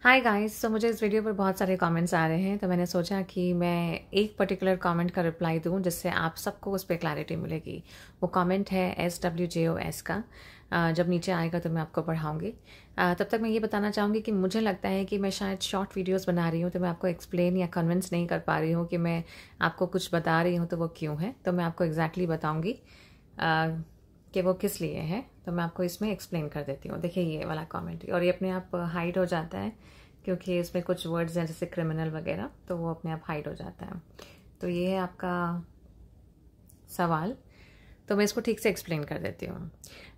Hi guys. तो मुझे इस वीडियो पर बहुत सारे कमेंट्स आ रहे हैं, तो मैंने सोचा कि मैं एक पर्टिकुलर कमेंट का रिप्लाई दूं जिससे आप सबको उस पर क्लैरिटी मिलेगी। वो कमेंट है SWJOS का। जब नीचे आएगा तो मैं आपको पढ़ाऊँगी। तब तक मैं ये बताना चाहूँगी कि मुझे लगता है कि मैं शायद शॉर्ट वीडियोस बना रही हूँ तो मैं आपको एक्सप्लेन या कन्विंस नहीं कर पा रही हूँ कि मैं आपको कुछ बता रही हूँ तो वो क्यों है। तो मैं आपको एग्जैक्टली बताऊँगी कि वो किस लिए है। तो मैं आपको इसमें एक्सप्लेन कर देती हूँ। देखिए ये वाला कमेंट, और ये अपने आप हाइड हो जाता है क्योंकि इसमें कुछ वर्ड्स हैं जैसे क्रिमिनल वगैरह, तो वो अपने आप हाइड हो जाता है। तो ये है आपका सवाल, तो मैं इसको ठीक से एक्सप्लेन कर देती हूँ।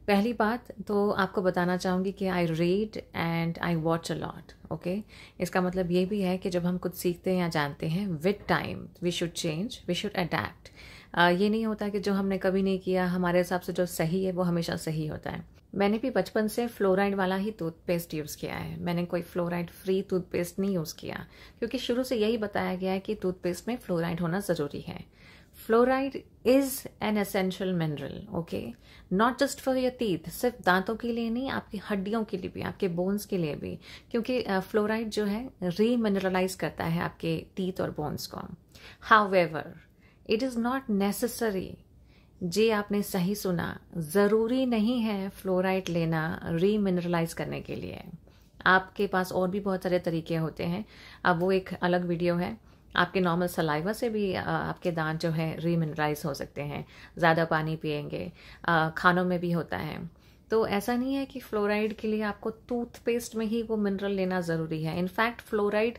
पहली बात तो आपको बताना चाहूँगी कि I read and I watch a lot. Okay, इसका मतलब ये भी है कि जब हम कुछ सीखते हैं या जानते हैं, with time we should change, we should adapt. ये नहीं होता कि जो हमने कभी नहीं किया हमारे हिसाब से जो सही है वो हमेशा सही होता है। मैंने भी बचपन से फ्लोराइड वाला ही टूथपेस्ट यूज़ किया है। मैंने कोई फ्लोराइड फ्री टूथपेस्ट नहीं यूज़ किया क्योंकि शुरू से यही बताया गया है कि टूथपेस्ट में फ्लोराइड होना ज़रूरी है। Fluoride is an essential mineral, okay, not just for your teeth. सिर्फ दांतों के लिए नहीं, आपकी हड्डियों के लिए भी, आपके बोन्स के लिए भी, क्योंकि फ्लोराइड जो है रीमिनरलाइज करता है आपके टीथ और बोन्स को। However it is not necessary. जी आपने सही सुना, ज़रूरी नहीं है फ्लोराइड लेना रीमिनरलाइज करने के लिए। आपके पास और भी बहुत सारे तरीके होते हैं, अब वो एक अलग वीडियो है। आपके नॉर्मल सलाइवा से भी आपके दांत जो है रीमिनरलाइज हो सकते हैं, ज़्यादा पानी पिएंगे, खानों में भी होता है। तो ऐसा नहीं है कि फ्लोराइड के लिए आपको टूथपेस्ट में ही वो मिनरल लेना ज़रूरी है। इनफैक्ट फ्लोराइड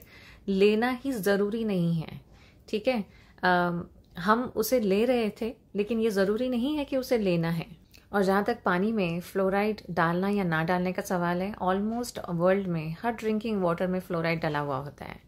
लेना ही ज़रूरी नहीं है, ठीक है। हम उसे ले रहे थे लेकिन ये ज़रूरी नहीं है कि उसे लेना है। और जहाँ तक पानी में फ्लोराइड डालना या ना डालने का सवाल है, ऑलमोस्ट वर्ल्ड में हर ड्रिंकिंग वाटर में फ्लोराइड डाला हुआ होता है।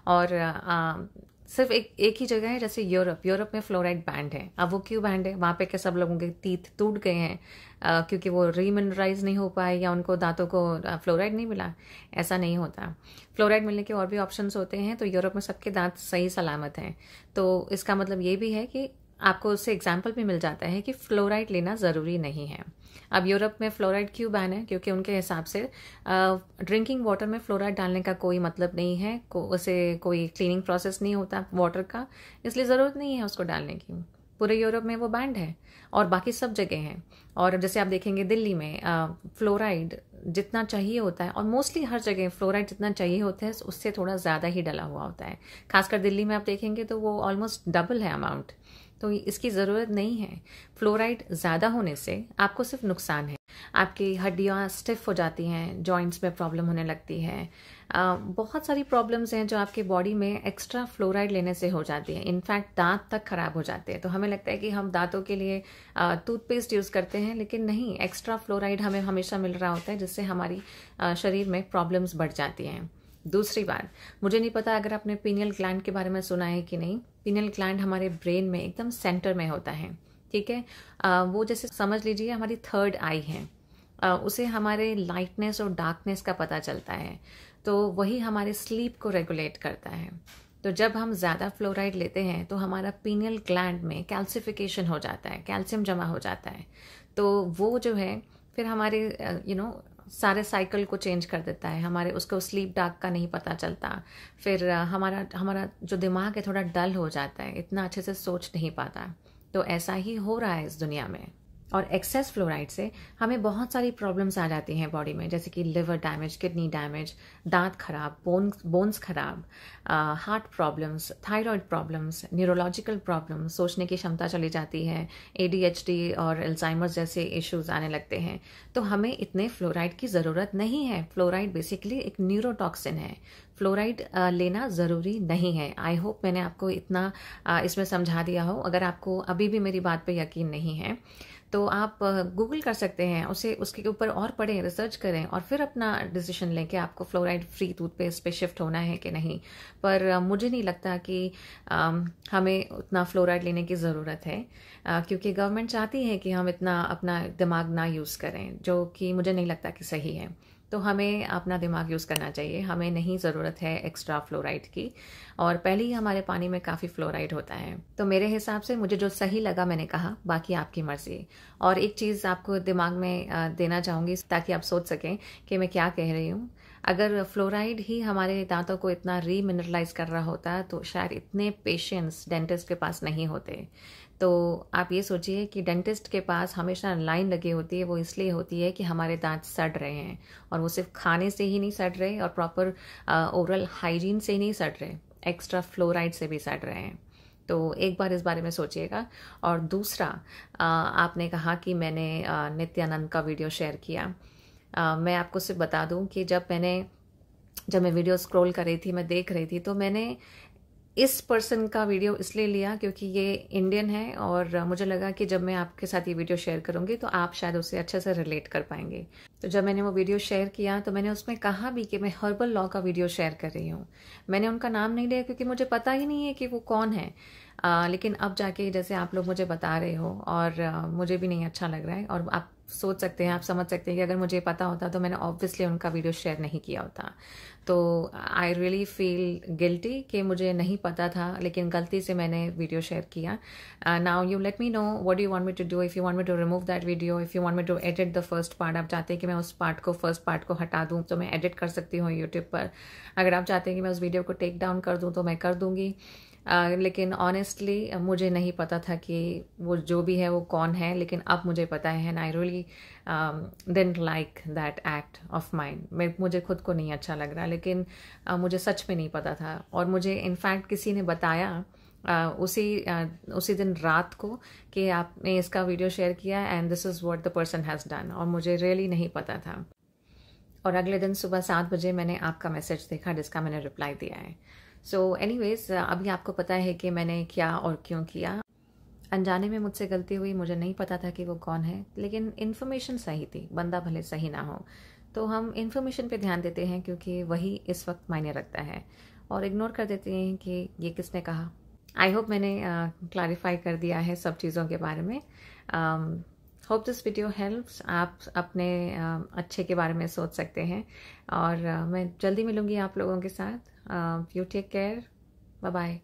और सिर्फ एक ही जगह है, जैसे यूरोप में फ्लोराइड बैंड है। अब वो क्यों बैंड है? वहाँ पे क्या सब लोगों के टीथ टूट गए हैं क्योंकि वो रीमिनरलाइज नहीं हो पाए या उनको दांतों को फ्लोराइड नहीं मिला? ऐसा नहीं होता। फ्लोराइड मिलने के और भी ऑप्शंस होते हैं। तो यूरोप में सबके दांत सही सलामत हैं। तो इसका मतलब ये भी है कि आपको उससे एग्जाम्पल भी मिल जाता है कि फ्लोराइड लेना ज़रूरी नहीं है। अब यूरोप में फ्लोराइड क्यों बैन है? क्योंकि उनके हिसाब से ड्रिंकिंग वाटर में फ्लोराइड डालने का कोई मतलब नहीं है, उसे कोई क्लीनिंग प्रोसेस नहीं होता वाटर का, इसलिए ज़रूरत नहीं है उसको डालने की। पूरे यूरोप में वो बैंड है और बाकी सब जगह है। और जैसे आप देखेंगे दिल्ली में फ्लोराइड जितना चाहिए होता है, और मोस्टली हर जगह फ्लोराइड जितना चाहिए होता है उससे थोड़ा ज़्यादा ही डला हुआ होता है। खासकर दिल्ली में आप देखेंगे तो वो ऑलमोस्ट डबल है अमाउंट। तो इसकी ज़रूरत नहीं है। फ्लोराइड ज़्यादा होने से आपको सिर्फ नुकसान है। आपकी हड्डियाँ स्टिफ हो जाती हैं, जॉइंट्स में प्रॉब्लम होने लगती है, बहुत सारी प्रॉब्लम्स हैं जो आपके बॉडी में एक्स्ट्रा फ्लोराइड लेने से हो जाती हैं। इनफैक्ट दांत तक खराब हो जाते हैं। तो हमें लगता है कि हम दांतों के लिए टूथपेस्ट यूज़ करते हैं, लेकिन नहीं, एक्स्ट्रा फ्लोराइड हमें हमेशा मिल रहा होता है जिससे हमारी शरीर में प्रॉब्लम्स बढ़ जाती हैं। दूसरी बात, मुझे नहीं पता अगर आपने पीनियल ग्लैंड के बारे में सुना है कि नहीं। पीनियल ग्लैंड हमारे ब्रेन में एकदम सेंटर में होता है, ठीक है। वो जैसे समझ लीजिए हमारी थर्ड आई है। उसे हमारे लाइटनेस और डार्कनेस का पता चलता है, तो वही हमारे स्लीप को रेगुलेट करता है। तो जब हम ज़्यादा फ्लोराइड लेते हैं तो हमारा पीनियल ग्लैंड में कैल्सिफिकेशन हो जाता है, कैल्शियम जमा हो जाता है। तो वो जो है फिर हमारे सारे साइकिल को चेंज कर देता है। हमारे उसको स्लीप डार्क का नहीं पता चलता। फिर हमारा जो दिमाग है थोड़ा डल हो जाता है, इतना अच्छे से सोच नहीं पाता। तो ऐसा ही हो रहा है इस दुनिया में। और एक्सेस फ्लोराइड से हमें बहुत सारी प्रॉब्लम्स आ जाती हैं बॉडी में, जैसे कि लिवर डैमेज, किडनी डैमेज, दांत खराब, बोन्स खराब, heart problems, thyroid problems, neurological problems, सोचने की क्षमता चली जाती है, ADHD और अल्जाइमर जैसे इश्यूज आने लगते हैं। तो हमें इतने फ्लोराइड की ज़रूरत नहीं है। फ्लोराइड बेसिकली एक न्यूरोटॉक्सिन है। फ्लोराइड लेना ज़रूरी नहीं है। आई होप मैंने आपको इतना इसमें समझा दिया हो। अगर आपको अभी भी मेरी बात पे यकीन नहीं है तो आप गूगल कर सकते हैं, उसके ऊपर और पढ़ें, रिसर्च करें और फिर अपना डिसीजन लें कि आपको फ्लोराइड फ्री टूथपेस्ट पे शिफ्ट होना है कि नहीं। पर मुझे नहीं लगता कि हमें उतना फ्लोराइड लेने की ज़रूरत है, क्योंकि गवर्नमेंट चाहती है कि हम इतना अपना दिमाग ना यूज़ करें, जो कि मुझे नहीं लगता कि सही है। तो हमें अपना दिमाग यूज़ करना चाहिए। हमें नहीं ज़रूरत है एक्स्ट्रा फ्लोराइड की, और पहले ही हमारे पानी में काफ़ी फ्लोराइड होता है। तो मेरे हिसाब से मुझे जो सही लगा मैंने कहा, बाकी आपकी मर्ज़ी। और एक चीज़ आपको दिमाग में देना चाहूँगी ताकि आप सोच सकें कि मैं क्या कह रही हूँ। अगर फ्लोराइड ही हमारे दांतों को इतना रीमिनरलाइज कर रहा होता तो शायद इतने पेशेंट्स डेंटिस्ट के पास नहीं होते। तो आप ये सोचिए कि डेंटिस्ट के पास हमेशा लाइन लगी होती है, वो इसलिए होती है कि हमारे दांत सड़ रहे हैं, और वो सिर्फ खाने से ही नहीं सड़ रहे और प्रॉपर ओरल हाइजीन से ही नहीं सड़ रहे, एक्स्ट्रा फ्लोराइड से भी सड़ रहे हैं। तो एक बार इस बारे में सोचिएगा। और दूसरा, आपने कहा कि मैंने नित्यानंद का वीडियो शेयर किया। मैं आपको सिर्फ बता दूं कि जब मैं वीडियो स्क्रॉल कर रही थी, मैं देख रही थी, तो मैंने इस पर्सन का वीडियो इसलिए लिया क्योंकि ये इंडियन है, और मुझे लगा कि जब मैं आपके साथ ये वीडियो शेयर करूंगी तो आप शायद उससे अच्छे से रिलेट कर पाएंगे। तो जब मैंने वो वीडियो शेयर किया तो मैंने उसमें कहा भी कि मैं हर्बल लॉ का वीडियो शेयर कर रही हूँ। मैंने उनका नाम नहीं लिया क्योंकि मुझे पता ही नहीं है कि वो कौन है। लेकिन अब जाके जैसे आप लोग मुझे बता रहे हो, और मुझे भी नहीं अच्छा लग रहा है, और आप सोच सकते हैं, आप समझ सकते हैं कि अगर मुझे पता होता तो मैंने ऑब्वियसली उनका वीडियो शेयर नहीं किया होता। तो आई रियली फील गिल्टी कि मुझे नहीं पता था, लेकिन गलती से मैंने वीडियो शेयर किया। Now you let me know what you want me to do. If you want me to remove that video, if you want me to edit the first part, आप चाहते हैं कि मैं उस फर्स्ट पार्ट को हटा दूँ तो मैं एडिट कर सकती हूँ यूट्यूब पर। अगर आप चाहते हैं कि मैं उस वीडियो को टेक डाउन कर दूँ तो मैं कर दूँगी। लेकिन ऑनेस्टली मुझे नहीं पता था कि वो जो भी है वो कौन है, लेकिन अब मुझे पता है। And I really didn't like that act of mind. मुझे खुद को नहीं अच्छा लग रहा, लेकिन मुझे सच में नहीं पता था। और मुझे इनफैक्ट किसी ने बताया उसी दिन रात को कि आपने इसका वीडियो शेयर किया and this is what the person has done, और मुझे रियली नहीं पता था। और अगले दिन सुबह 7 बजे मैंने आपका मैसेज देखा जिसका मैंने रिप्लाई दिया है। सो एनीवेज, अभी आपको पता है कि मैंने क्या और क्यों किया। अनजाने में मुझसे गलती हुई, मुझे नहीं पता था कि वो कौन है, लेकिन इन्फॉर्मेशन सही थी, बंदा भले सही ना हो। तो हम इन्फॉर्मेशन पे ध्यान देते हैं क्योंकि वही इस वक्त मायने रखता है, और इग्नोर कर देते हैं कि ये किसने कहा। आई होप मैंने क्लैरिफाई कर दिया है सब चीज़ों के बारे में। Hope this video helps. आप अपने अच्छे के बारे में सोच सकते हैं, और मैं जल्दी मिलूंगी आप लोगों के साथ। You take care, bye bye.